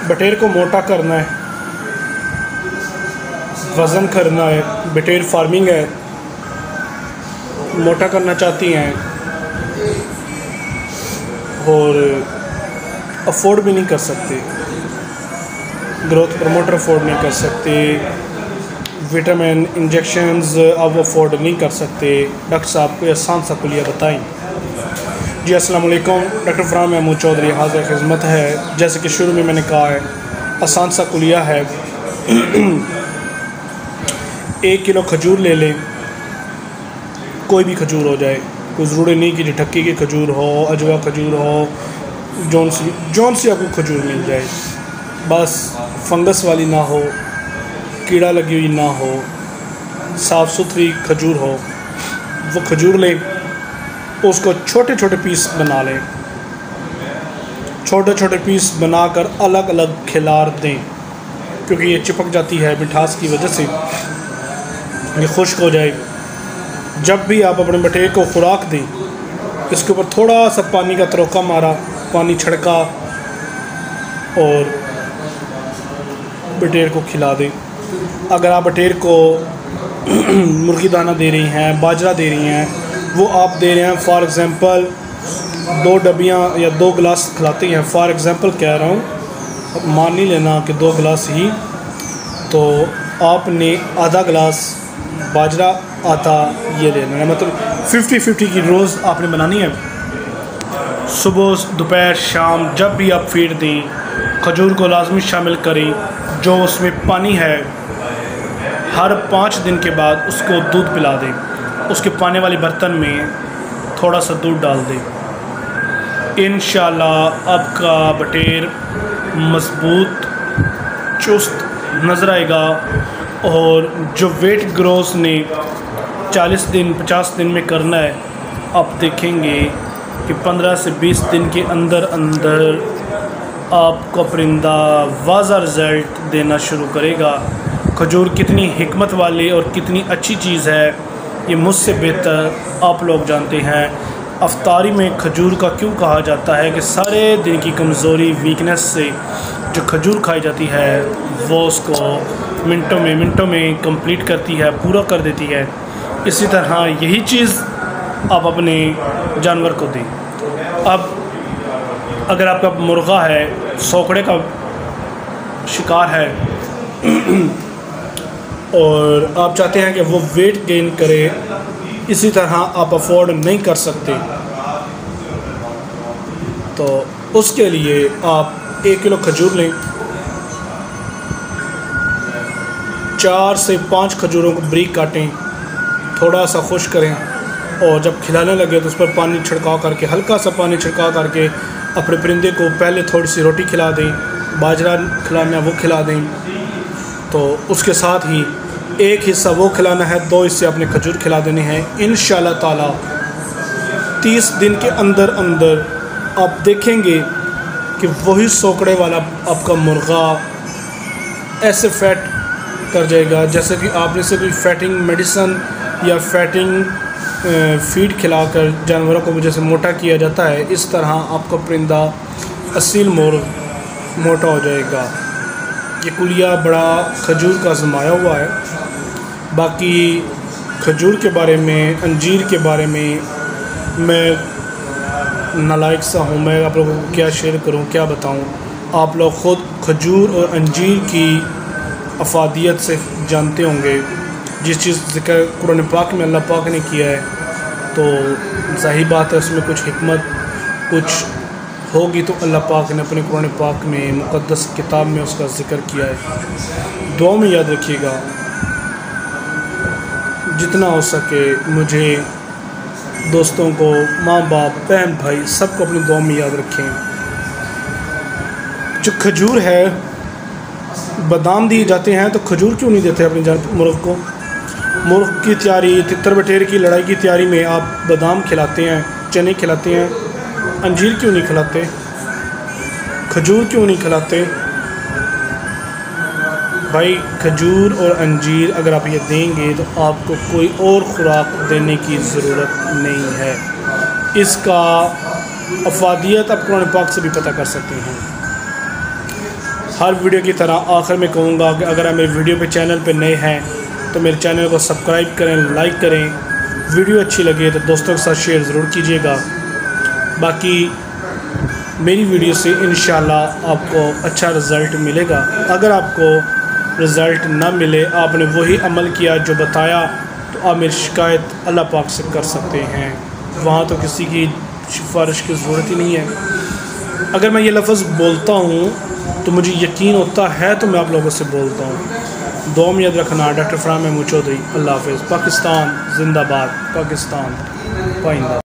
बटेर को मोटा करना है, वज़न करना है, बटेर फार्मिंग है, मोटा करना चाहती हैं और अफोर्ड भी नहीं कर सकते, ग्रोथ प्रमोटर अफोर्ड नहीं कर सकते, विटामिन इंजेक्शंस अब अफोर्ड नहीं कर सकते। डॉक्टर साहब कोई आसान सा कुलिया बताएं। जी अस्सलाम वालेकुम, डॉक्टर फरहान महमूद चौधरी हाज़िर खिदमत है। जैसे कि शुरू में मैंने कहा है, आसान सा कुलिया है। 1 किलो खजूर ले लें, कोई भी खजूर हो जाए, कोई ज़रूरी नहीं कि ढक्की की खजूर हो, अजवा खजूर हो, जौन सी आपको खजूर मिल जाए, बस फंगस वाली ना हो, कीड़ा लगी हुई ना हो, साफ़ सुथरी खजूर हो। वो खजूर लें, उसको छोटे छोटे पीस बना लें, छोटे छोटे पीस बनाकर अलग अलग खिलार दें, क्योंकि ये चिपक जाती है मिठास की वजह से, ये खुश्क हो जाए। जब भी आप अपने बटेर को खुराक दें, इसके ऊपर थोड़ा सा पानी का तरोका मारा, पानी छिड़का और बटेर को खिला दें। अगर आप बटेर को मुर्गी दाना दे रही हैं, बाजरा दे रही हैं, वो आप दे रहे हैं फॉर एग्ज़ाम्पल 2 डबियाँ या 2 गिलास खिलाती हैं, फॉर एग्ज़ाम्पल कह रहा हूँ, मान नहीं लेना कि 2 गिलास ही, तो आपने आधा गिलास बाजरा आटा ये लेना है, मतलब 50-50 की रोज़ आपने बनानी है। सुबह दोपहर शाम जब भी आप फीड दें, खजूर को लाजमी शामिल करें। जो उसमें पानी है, हर 5 दिन के बाद उसको दूध पिला दें, उसके पानी वाले बर्तन में थोड़ा सा दूध डाल दें। इंशाल्लाह आपका बटेर मज़बूत चुस्त नज़र आएगा और जो वेट ग्रोथ ने 40 दिन 50 दिन में करना है, आप देखेंगे कि 15 से 20 दिन के अंदर अंदर आपका परिंदा वाज़ा रिज़ल्ट देना शुरू करेगा। खजूर कितनी हिकमत वाली और कितनी अच्छी चीज़ है, ये मुझसे बेहतर आप लोग जानते हैं। अफ्तारी में खजूर का क्यों कहा जाता है कि सारे दिन की कमज़ोरी वीकनेस से जो खजूर खाई जाती है वो उसको मिनटों में कंप्लीट करती है, पूरा कर देती है। इसी तरह यही चीज़ आप अपने जानवर को दें। अब अगर आपका मुर्गा है, सोकड़े का शिकार है और आप चाहते हैं कि वो वेट गेन करे, इसी तरह आप अफोर्ड नहीं कर सकते, तो उसके लिए आप 1 किलो खजूर लें, 4 से 5 खजूरों को बारीक काटें, थोड़ा सा खुश करें और जब खिलाने लगे तो उस पर पानी छिड़काव करके, हल्का सा पानी छिड़काव करके अपने परिंदे को पहले थोड़ी सी रोटी खिला दें, बाजरा खिलाना वो खिला दें, तो उसके साथ ही 1 हिस्सा वो खिलाना है, 2 हिस्से अपने खजूर खिला देने हैं। इंशाल्लाह ताला 30 दिन के अंदर अंदर आप देखेंगे कि वही सोकड़े वाला आपका मुर्गा ऐसे फैट कर जाएगा जैसे कि आपने से कोई फैटिंग मेडिसन या फैटिंग फीड खिलाकर जानवरों को जैसे मोटा किया जाता है, इस तरह आपका परिंदा असील मोटा हो जाएगा। ये कुलिया बड़ा खजूर का आजमाया हुआ है। बाकी खजूर के बारे में, अंजीर के बारे में मैं नालायक सा हूँ, मैं आप लोगों को क्या शेयर करूँ, क्या बताऊँ। आप लोग ख़ुद खजूर और अंजीर की अफादियत से जानते होंगे। जिस चीज़ ज़िक्र कुरान पाक में अल्लाह पाक ने किया है, तो ज़ाहिर बात है उसमें कुछ हिकमत कुछ होगी, तो अल्लाह पाक ने अपने कुरान पाक में मुक़द्दस किताब में उसका ज़िक्र किया है। दुआ में याद रखिएगा, जितना हो सके मुझे, दोस्तों को, माँ बाप, बहन भाई, सबको अपनी दुआ में याद रखें। जो खजूर है, बादाम दिए जाते हैं, तो खजूर क्यों नहीं देते अपने मुर्ग को? मुर्ग की तैयारी, तितर बटेर की लड़ाई की तैयारी में आप बादाम खिलाते हैं, चने खिलाते हैं, अंजीर क्यों नहीं खिलाते? खजूर क्यों नहीं खिलाते? भाई खजूर और अंजीर अगर आप ये देंगे तो आपको कोई और ख़ुराक देने की ज़रूरत नहीं है। इसका अफादियत आप कुरान पाक से भी पता कर सकते हैं। हर वीडियो की तरह आखिर में कहूँगा कि अगर आप मेरे वीडियो पे चैनल पे नए हैं तो मेरे चैनल को सब्सक्राइब करें, लाइक करें। वीडियो अच्छी लगे तो दोस्तों के साथ शेयर ज़रूर कीजिएगा। बाकी मेरी वीडियो से इंशाल्लाह आपको अच्छा रिज़ल्ट मिलेगा। अगर आपको रिज़ल्ट ना मिले, आपने वही अमल किया जो बताया, तो आप मेरी शिकायत अल्लाह पाक से कर सकते हैं। वहाँ तो किसी की सिफारिश की ज़रूरत ही नहीं है। अगर मैं ये लफ्ज़ बोलता हूँ तो मुझे यकीन होता है तो मैं आप लोगों से बोलता हूँ। दुआ में याद रखना। डॉक्टर फरहान महमूद चौधरी। अल्लाह हाफ़िज़। पाकिस्तान ज़िंदाबाद। पाकिस्तान पाइंदा।